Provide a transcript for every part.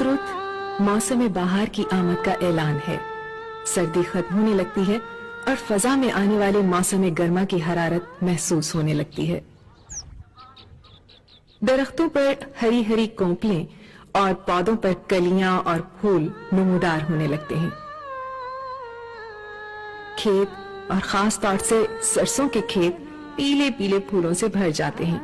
बसंत रुत मौसम बहार की आमद का ऐलान है। सर्दी खत्म होने लगती है और फजा में आने वाले मौसम गर्मा की हरारत महसूस होने लगती है। दरख्तों पर हरी हरी कोंपलें और पौधों पर कलियां और फूल नमूदार होने लगते हैं। खेत और खास तौर से सरसों के खेत पीले पीले फूलों से भर जाते हैं।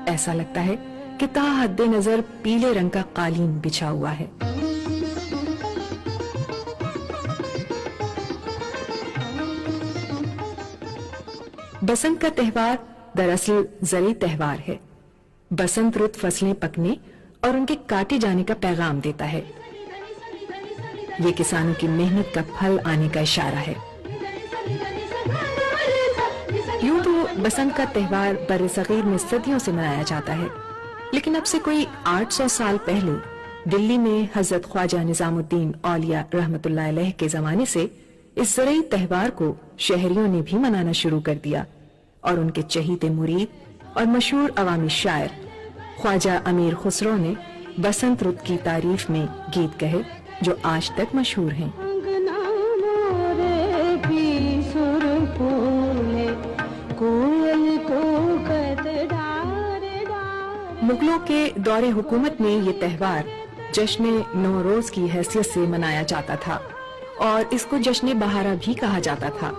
ऐसा लगता है कि ताहद्दे नजर पीले रंग का कालीन बिछा हुआ है। बसंत का त्योहार दरअसल ज़रूरी त्योहार है। बसंत रुत फसलें पकने और उनके काटे जाने का पैगाम देता है। ये किसानों की मेहनत का फल आने का इशारा है। यूं तो बसंत का त्योहार बर्र-ए-सग़ीर में सदियों से मनाया जाता है, लेकिन अब से कोई 800 साल पहले दिल्ली में हजरत ख्वाजा निजामुद्दीन औलिया रहमतुल्लाह अलैह के जमाने से इस ज़रूरी त्योहार को शहरियों ने भी मनाना शुरू कर दिया और उनके चहीते मुरीद और मशहूर अवामी शायर ख्वाजा अमीर खुसरो ने बसंत रुत की तारीफ में गीत कहे जो आज तक मशहूर हैं। मुगलों के दौरे हुकूमत में ये त्योहार जश्न नौरोज की हैसियत से मनाया जाता था और इसको जश्न बहारा भी कहा जाता था।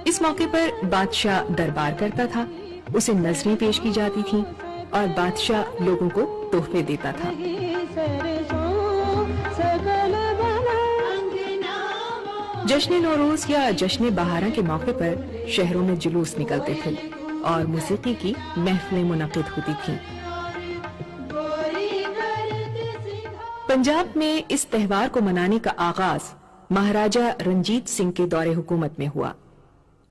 इस मौके पर बादशाह दरबार करता था, उसे नजरें पेश की जाती थीं और बादशाह लोगों को तोहफे देता था। जश्न नौरोज या जश्न बहारा के मौके पर शहरों में जुलूस निकलते थे और मौसीकी की महफिलें मुनक़िद होती थीं। पंजाब में इस त्योहार को मनाने का आगाज महाराजा रंजीत सिंह के दौरे हुकूमत में हुआ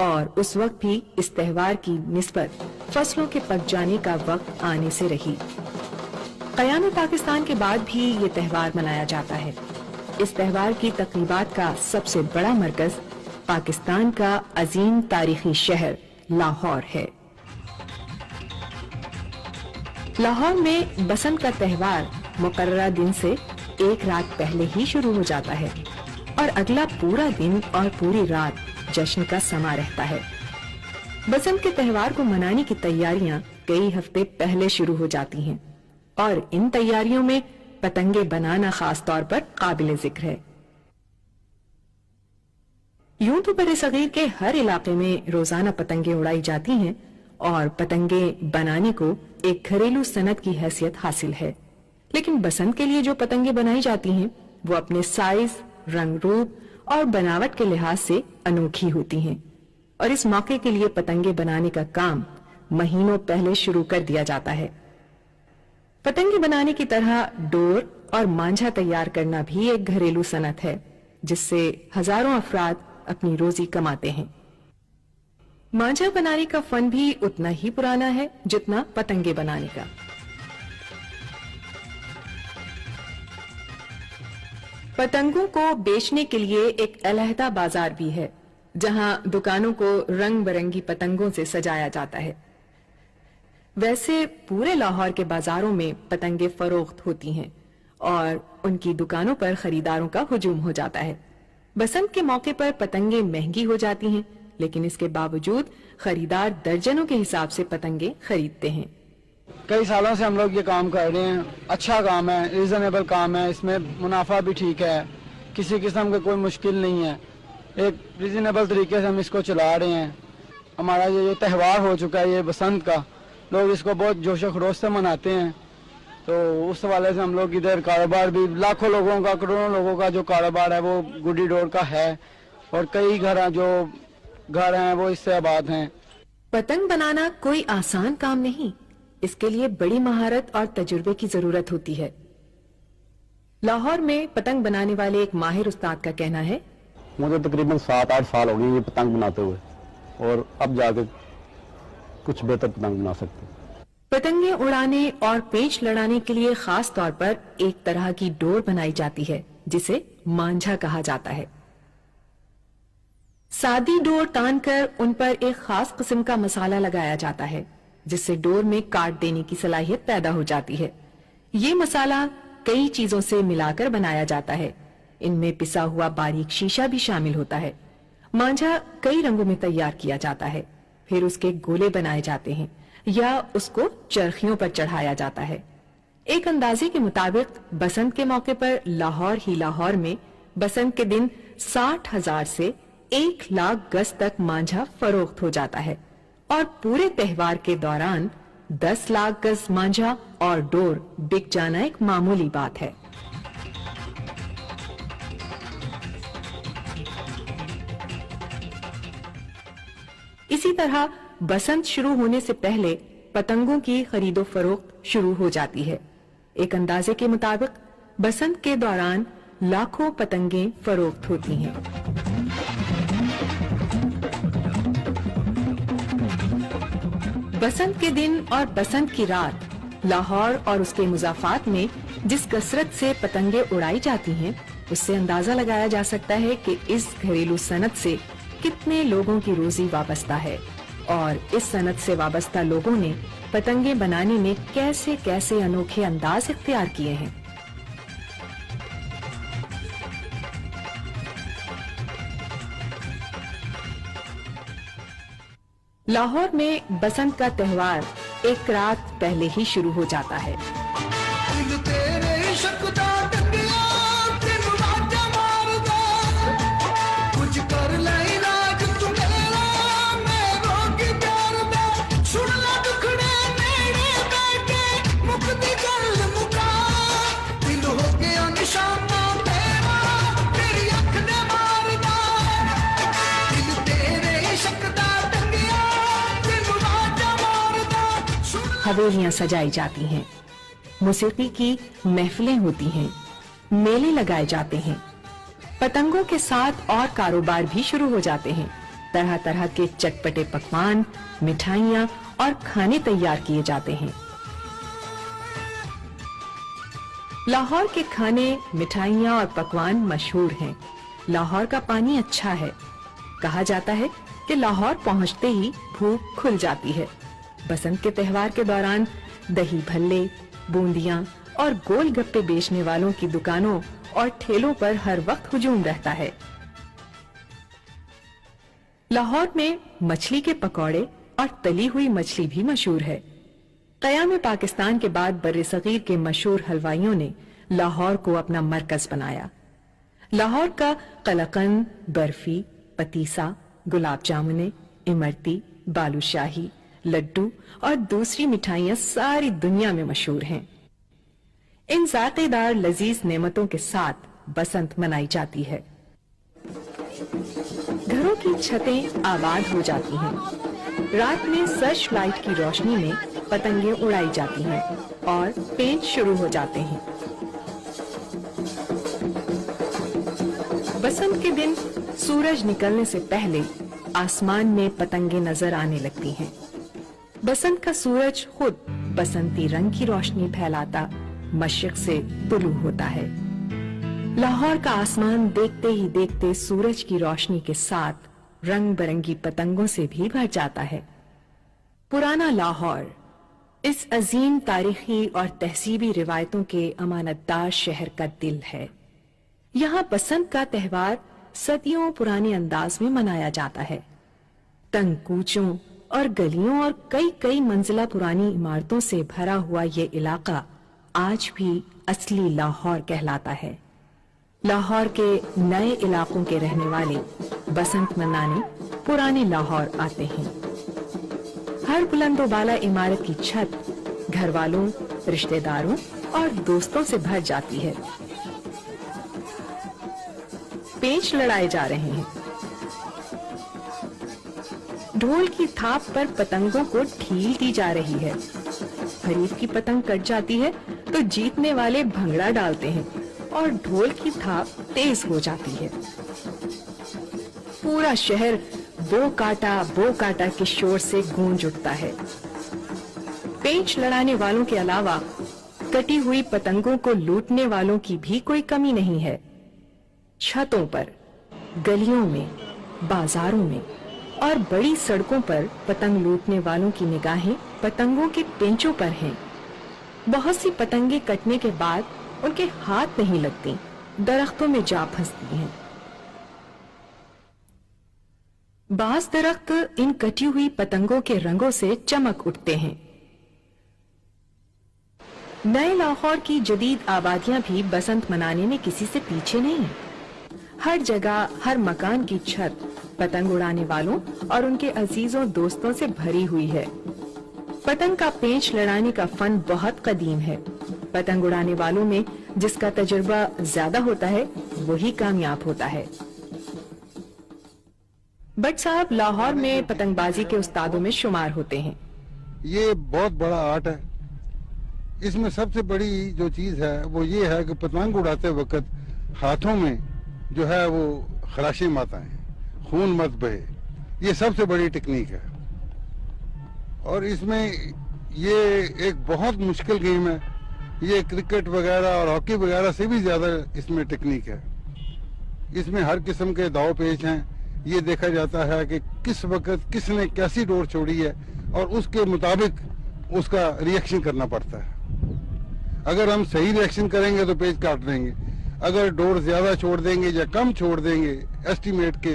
और उस वक्त भी इस त्योहार की निस्बत फसलों के पक जाने का वक्त आने से रही। क़याम पाकिस्तान के बाद भी ये त्योहार मनाया जाता है। इस त्योहार की तक़रीबात का सबसे बड़ा मरकज पाकिस्तान का अजीम तारीखी शहर लाहौर है। लाहौर में बसंत का त्योहार मुकर्ररा दिन से एक रात पहले ही शुरू हो जाता है और अगला पूरा दिन और पूरी रात जश्न का समा रहता है। बसंत के त्योहार को मनाने की तैयारियां कई हफ्ते पहले शुरू हो जाती हैं और इन तैयारियों में पतंगे बनाना खास तौर पर काबिल जिक्र है। यूं तो बर्र-ए-सग़ीर के हर इलाके में रोजाना पतंगे उड़ाई जाती हैं और पतंगे बनाने को एक घरेलू सनत की हैसियत हासिल है, लेकिन बसंत के लिए जो पतंगे बनाई जाती हैं वो अपने साइज, रंग रूप और बनावट के लिहाज से अनोखी होती हैं और इस मौके के लिए पतंगे बनाने का काम महीनों पहले शुरू कर दिया जाता है। पतंगे बनाने की तरह डोर और मांझा तैयार करना भी एक घरेलू सनत है जिससे हजारों अफराद अपनी रोजी कमाते हैं। मांझा बनाने का फन भी उतना ही पुराना है जितना पतंगे बनाने का। पतंगों को बेचने के लिए एक अलहदा बाजार भी है जहां दुकानों को रंग बिरंगी पतंगों से सजाया जाता है। वैसे पूरे लाहौर के बाजारों में पतंगे फरोख्त होती हैं और उनकी दुकानों पर खरीदारों का हुजूम हो जाता है। बसंत के मौके पर पतंगे महंगी हो जाती हैं, लेकिन इसके बावजूद खरीदार दर्जनों के हिसाब से पतंगे खरीदते हैं। कई सालों से हम लोग ये काम कर रहे हैं। अच्छा काम है, रीजनेबल काम है, इसमें मुनाफा भी ठीक है, किसी किस्म की कोई मुश्किल नहीं है। एक रीजनेबल तरीके से हम इसको चला रहे हैं। हमारा ये त्यौहार हो चुका है, ये बसंत का, लोग इसको बहुत जोश खरोश से मनाते हैं। तो उस हवाले से हम लोग इधर कारोबार भी लाखों लोगों का, करोड़ों लोगों का जो कारोबार है वो गुड्डी डोर का है और कई घर हैं वो इससे आबाद हैं। पतंग बनाना कोई आसान काम नहीं, इसके लिए बड़ी महारत और तजुर्बे की जरूरत होती है। लाहौर में पतंग बनाने वाले एक माहिर उस्ताद का कहना है, मुझे तकरीबन 7-8 साल हो गए ये पतंग बनाते हुए और अब जाके कुछ बेहतर पतंग बना सकते हैं। पतंगे उड़ाने और पेंच लड़ाने के लिए खास तौर पर एक तरह की डोर बनाई जाती है जिसे मांझा कहा जाता है। सादी डोर तानकर उन पर एक खास किस्म का मसाला लगाया जाता है जिससे डोर में काट देने की सलाहियत पैदा हो जाती है। ये मसाला कई चीजों से मिलाकर बनाया जाता है। इनमें पिसा हुआ बारीक शीशा भी शामिल होता है। मांझा कई रंगों में तैयार किया जाता है, फिर उसके गोले बनाए जाते हैं या उसको चरखियों पर चढ़ाया जाता है। एक अंदाजे के मुताबिक बसंत के मौके पर लाहौर ही लाहौर में बसंत के दिन 60,000 से 1,00,000 गज तक मांझा फरोख्त हो जाता है और पूरे त्योहार के दौरान 10 लाख गज मांझा और डोर बिक जाना एक मामूली बात है। इसी तरह बसंत शुरू होने से पहले पतंगों की खरीदो फरोख्त शुरू हो जाती है। एक अंदाजे के मुताबिक बसंत के दौरान लाखों पतंगें फरोख्त होती हैं। बसंत के दिन और बसंत की रात लाहौर और उसके मुज़ाफ़ात में जिस कसरत से पतंगे उड़ाई जाती हैं, उससे अंदाजा लगाया जा सकता है कि इस घरेलू सनत से कितने लोगों की रोजी वाबस्ता है और इस सनत से वाबस्ता लोगों ने पतंगे बनाने में कैसे कैसे अनोखे अंदाज इख्तियार किए हैं। लाहौर में बसंत का त्योहार एक रात पहले ही शुरू हो जाता है। हवेलियां सजाई जाती हैं, मौसीकी की महफिलें होती हैं, मेले लगाए जाते हैं, पतंगों के साथ और कारोबार भी शुरू हो जाते हैं। तरह तरह के चटपटे पकवान, मिठाइयां और खाने तैयार किए जाते हैं। लाहौर के खाने, मिठाइयां और पकवान मशहूर हैं। लाहौर का पानी अच्छा है। कहा जाता है कि लाहौर पहुंचते ही भूख खुल जाती है। बसंत के त्योहार के दौरान दही भल्ले, बूंदियां और गोलगप्पे बेचने वालों की दुकानों और ठेलों पर हर वक्त हुजूम रहता है। लाहौर में मछली के पकौड़े और तली हुई मछली भी मशहूर है। क़याम पाकिस्तान के बाद बर्र-ए-सग़ीर के मशहूर हलवाइयों ने लाहौर को अपना मरकज बनाया। लाहौर का कलाकंद, बर्फी, पतीसा, गुलाब जामुने, इमरती, बालूशाही, लड्डू और दूसरी मिठाइयां सारी दुनिया में मशहूर हैं। इन जायकेदार लजीज नेमतों के साथ बसंत मनाई जाती है। घरों की छतें आबाद हो जाती हैं। रात में सर्च लाइट की रोशनी में पतंगे उड़ाई जाती हैं और पेंच शुरू हो जाते हैं। बसंत के दिन सूरज निकलने से पहले आसमान में पतंगे नजर आने लगती हैं। बसंत का सूरज खुद बसंती रंग की रोशनी फैलाता मशरिक से तुलू होता है। लाहौर का आसमान देखते ही देखते सूरज की रोशनी के साथ रंग बिरंगी पतंगों से भी भर जाता है। पुराना लाहौर इस अजीम तारीखी और तहसीबी रिवायतों के अमानतदार शहर का दिल है। यहाँ बसंत का त्योहार सदियों पुराने अंदाज में मनाया जाता है। तंग कूचों और गलियों और कई कई मंजिला पुरानी इमारतों से भरा हुआ ये इलाका आज भी असली लाहौर कहलाता है। लाहौर के नए इलाकों के रहने वाले बसंत मनाने पुराने लाहौर आते हैं। हर बुलंदोबाला इमारत की छत घर वालों, रिश्तेदारों और दोस्तों से भर जाती है। पेंच लड़ाए जा रहे हैं। ढोल की थाप पर पतंगों को ढील दी जा रही है। हरीफ की पतंग कट जाती है तो जीतने वाले भंगड़ा डालते हैं और ढोल की थाप तेज हो जाती है। पूरा शहर बो काटा के शोर से गूंज उठता है। पेंच लड़ाने वालों के अलावा कटी हुई पतंगों को लूटने वालों की भी कोई कमी नहीं है। छतों पर, गलियों में, बाजारों में और बड़ी सड़कों पर पतंग लूटने वालों की निगाहें पतंगों के पेंचों पर हैं। बहुत सी पतंगे कटने के बाद उनके हाथ नहीं लगती, दरख्तों में जा फंसती हैं। बाज दरख्त इन कटी हुई पतंगों के रंगों से चमक उठते हैं। नए लाहौर की जदीद आबादियां भी बसंत मनाने में किसी से पीछे नहीं हैं। हर जगह, हर मकान की छत पतंग उड़ाने वालों और उनके अजीजों दोस्तों से भरी हुई है। पतंग का पेंच लड़ाने का फन बहुत कदीम है। पतंग उड़ाने वालों में जिसका तजुर्बा ज्यादा होता है वही कामयाब होता है। बट साहब लाहौर में पतंगबाजी के उस्तादों में शुमार होते हैं। ये बहुत बड़ा आर्ट है। इसमें सबसे बड़ी जो चीज है वो ये है कि पतंग उड़ाते वक्त हाथों में जो है वो खराशी मत आए, खून मत बहे। ये सबसे बड़ी टेक्निक है और इसमें ये एक बहुत मुश्किल गेम है। ये क्रिकेट वगैरह और हॉकी वगैरह से भी ज्यादा इसमें टेक्निक है। इसमें हर किस्म के दाव पेच हैं। ये देखा जाता है कि किस वक्त किसने कैसी डोर छोड़ी है और उसके मुताबिक उसका रिएक्शन करना पड़ता है। अगर हम सही रिएक्शन करेंगे तो पेज काट देंगे, अगर डोर ज्यादा छोड़ देंगे या कम छोड़ देंगे एस्टिमेट के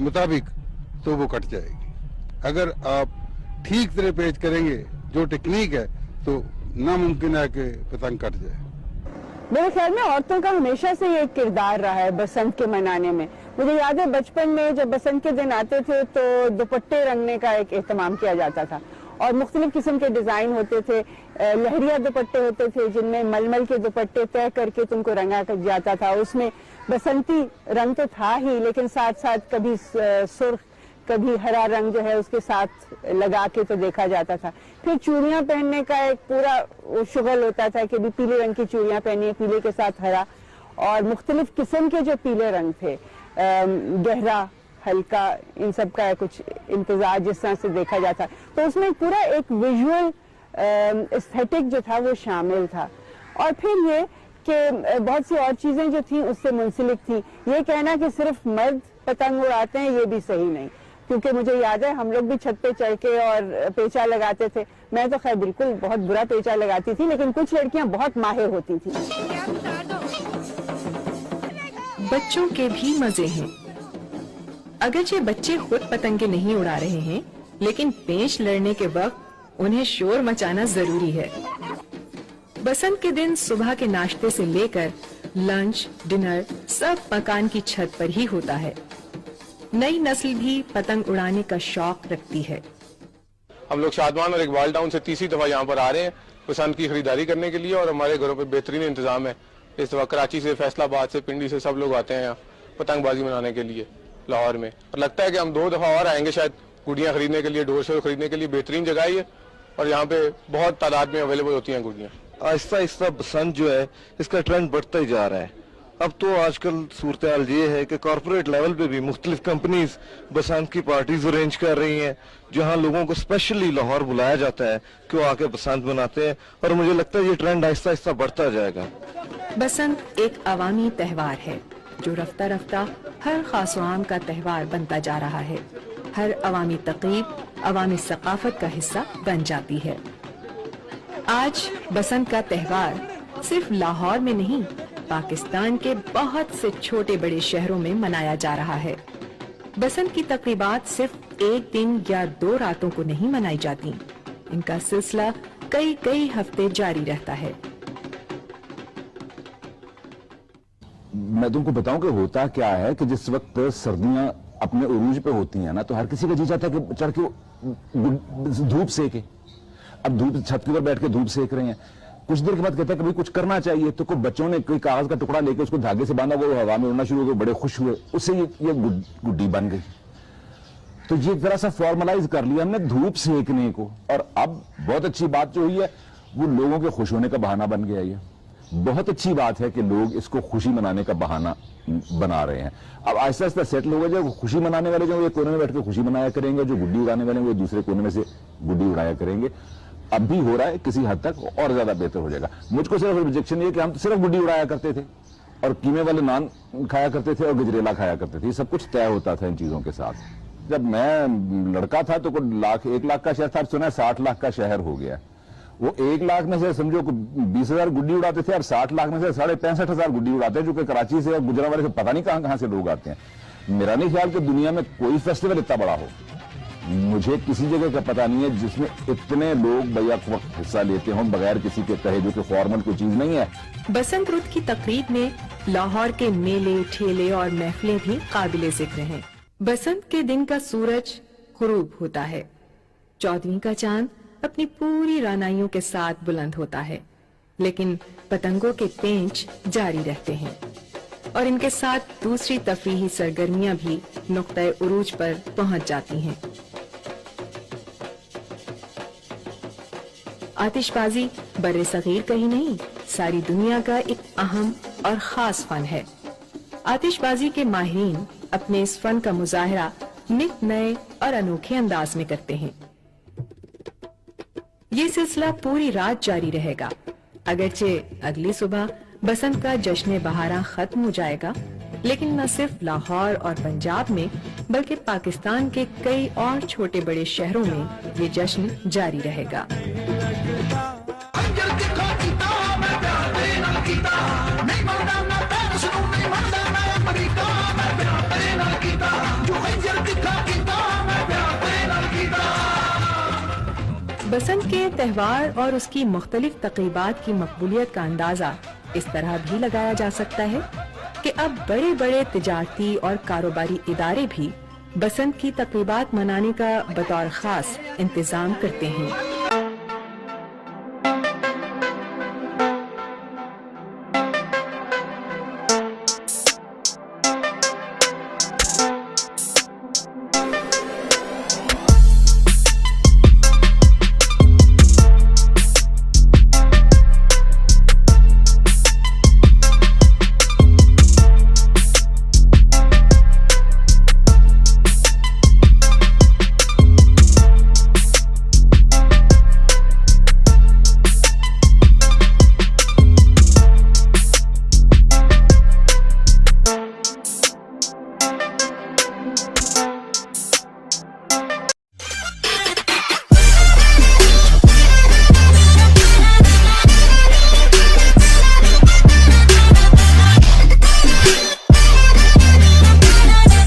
मुताबिक तो वो कट जाएगी। अगर आप ठीक तरह पेज करेंगे जो टेक्निक है तो नामुमकिन है कि पतंग कट जाए। मेरे ख्याल में औरतों का हमेशा से ये किरदार रहा है बसंत के मनाने में। मुझे याद है बचपन में जब बसंत के दिन आते थे तो दुपट्टे रंगने का एक एहतमाम किया जाता था और मुख्तलिफ किस्म के डिजाइन होते थे। लहरिया दुपट्टे होते थे जिनमें मलमल के दुपट्टे तय करके तुमको रंगा जाता था। उसमें बसंती रंग तो था ही, लेकिन साथ साथ कभी सुर्ख कभी हरा रंग जो है उसके साथ लगा के तो देखा जाता था। फिर चूड़ियां पहनने का एक पूरा शुगल होता था कि भी पीले रंग की चूड़ियां पहनी है, पीले के साथ हरा, और मुख्तलिफ किस्म के जो पीले रंग थे, गहरा हल्का, इन सब का कुछ इंतजार जिस तरह से देखा जाता, तो उसमें पूरा एक विजुअल एस्थेटिक जो था वो शामिल था। और फिर ये कि बहुत सी और चीजें जो थी उससे मुंसलिक थी। ये कहना कि सिर्फ मर्द पतंग उड़ाते हैं ये भी सही नहीं, क्योंकि मुझे याद है हम लोग भी छत पे चढ़ के और पेचा लगाते थे। मैं तो खैर बिल्कुल बहुत बुरा पेचा लगाती थी, लेकिन कुछ लड़कियां बहुत माहिर होती थी। बच्चों के भी मजे हैं। अगरचे बच्चे खुद पतंगे नहीं उड़ा रहे हैं, लेकिन पेंच लड़ने के वक्त उन्हें शोर मचाना जरूरी है। बसंत के दिन सुबह के नाश्ते से लेकर लंच, डिनर सब मकान की छत पर ही होता है। नई नस्ल भी पतंग उड़ाने का शौक रखती है। हम लोग शादमान और इकबाल टाउन से तीसरी दफा यहाँ पर आ रहे हैं बसंत की खरीदारी करने के लिए, और हमारे घरों पे बेहतरीन इंतजाम है। इस दफा कराची से, फैसलाबाद से, पिंडी से सब लोग आते हैं यहाँ पतंगबाजी मनाने के लिए लाहौर में। और लगता है कि हम 2 दफा और आएंगे शायद गुड़ियाँ खरीदने के लिए, डोर शो खरीदने के लिए। बेहतरीन जगह ही है और यहाँ पे बहुत तादाद में अवेलेबल होती हैं गुड़ियाँ। आहिस्ता आहिस्ता बसंत जो है इसका ट्रेंड बढ़ता ही जा रहा है। अब तो आजकल सूरत हाल ये है कि कॉर्पोरेट लेवल पे भी मुख्तलिफ कंपनीज बसंत की पार्टीज अरेंज कर रही हैं, जहां लोगों को स्पेशली लाहौर बुलाया जाता है कि वो आके बसंत मनाते हैं, और मुझे लगता है ये ट्रेंड आहिस्ता आहिस्ता बढ़ता जाएगा। बसंत एक अवामी त्योहार है जो रफ्ता रफ्ता हर खास आम का त्योहार बनता जा रहा है। हर अवामी तक़रीब अवामी सकाफत का हिस्सा बन जाती है। आज बसंत का त्योहार सिर्फ लाहौर में नहीं, पाकिस्तान के बहुत से छोटे बड़े शहरों में मनाया जा रहा है। बसंत की तकरीबात सिर्फ एक दिन या 2 रातों को नहीं मनाई जाती, इनका सिलसिला कई हफ्ते जारी रहता है। मैं तुमको बताऊं कि होता क्या है कि जिस वक्त सर्दियां अपने उरूज पे होती हैं ना, तो हर किसी का जी चाहता है कि चढ़ के धूप सेके। अब धूप, छत के ऊपर बैठ के धूप सेक रहे हैं, कुछ देर के बाद कहता है कि भाई कुछ करना चाहिए, तो कोई बच्चों ने कोई कागज का टुकड़ा लेके उसको धागे से बांधा, वो हवा में उड़ना शुरू हो गए, बड़े खुश हुए, उससे ये गुड्डी बन गई। तो ये जरा सा फॉर्मलाइज कर लिया हमने धूप सेकने को, और अब बहुत अच्छी बात जो हुई है वो लोगों के खुश होने का बहाना बन गया। ये बहुत अच्छी बात है कि लोग इसको खुशी मनाने का बहाना बना रहे हैं। अब आहिस्ता आहिस्ता सेटल हो गया, जो खुशी मनाने वाले जो ये कोने में बैठ के खुशी मनाया करेंगे, जो गुड्डी उड़ाने वाले वो दूसरे कोने में से गुड्डी उड़ाया करेंगे। अब भी हो रहा है, किसी हद तक और ज्यादा बेहतर हो जाएगा। मुझको सिर्फ ऑब्जेक्शन ये कि हम तो सिर्फ गुड्डी उड़ाया करते थे और कीमे वाले नान खाया करते थे और गजरेला खाया करते थे, ये सब कुछ तय होता था इन चीजों के साथ। जब मैं लड़का था तो 1 लाख का शहर था, सुना 60 लाख का शहर हो गया, वो 1 लाख में से समझो 20,000 गुड्डी उड़ाते थे, अब 60 लाख में से 65,500 गुड्डी उड़ाते हैं, जो कि कराची से और गुजरांवाले से पता नहीं कहां से लोग आते हैं। मेरा नहीं ख्याल कि दुनिया में कोई फेस्टिवल इतना बड़ा हो, मुझे किसी जगह का पता नहीं है जिसमें इतने लोग बैक वक्त हिस्सा लेते हों बगैर किसी के कहे, जो कि फॉर्मल कोई चीज नहीं है। बसंत रुत की तकरीब में लाहौर के मेले, ठेले और महफिलें भी काबिले जिक्र हैं। बसंत के दिन का सूरज गुरूब होता है, 14वीं का चांद अपनी पूरी रानाइयों के साथ बुलंद होता है, लेकिन पतंगों के पेंच जारी रहते हैं और इनके साथ दूसरी तफरीही सरगर्मियां भी नुक्ते उरूज पर पहुंच जाती हैं। आतिशबाजी बर्रे सगीर का ही नहीं, सारी दुनिया का एक अहम और खास फन है। आतिशबाजी के माहिरीन अपने इस फन का मुजाहरा नित नए और अनोखे अंदाज में करते हैं। ये सिलसिला पूरी रात जारी रहेगा। अगरचे अगली सुबह बसंत का जश्न बहारा खत्म हो जाएगा, लेकिन न सिर्फ लाहौर और पंजाब में बल्कि पाकिस्तान के कई और छोटे बड़े शहरों में ये जश्न जारी रहेगा। बसंत के त्यौहार और उसकी मुख्तलिफ तक़रीबात की मकबूलियत का अंदाजा इस तरह भी लगाया जा सकता है कि अब बड़े बड़े तिजारती और कारोबारी इदारे भी बसंत की तक़रीबात मनाने का बतौर खास इंतजाम करते हैं।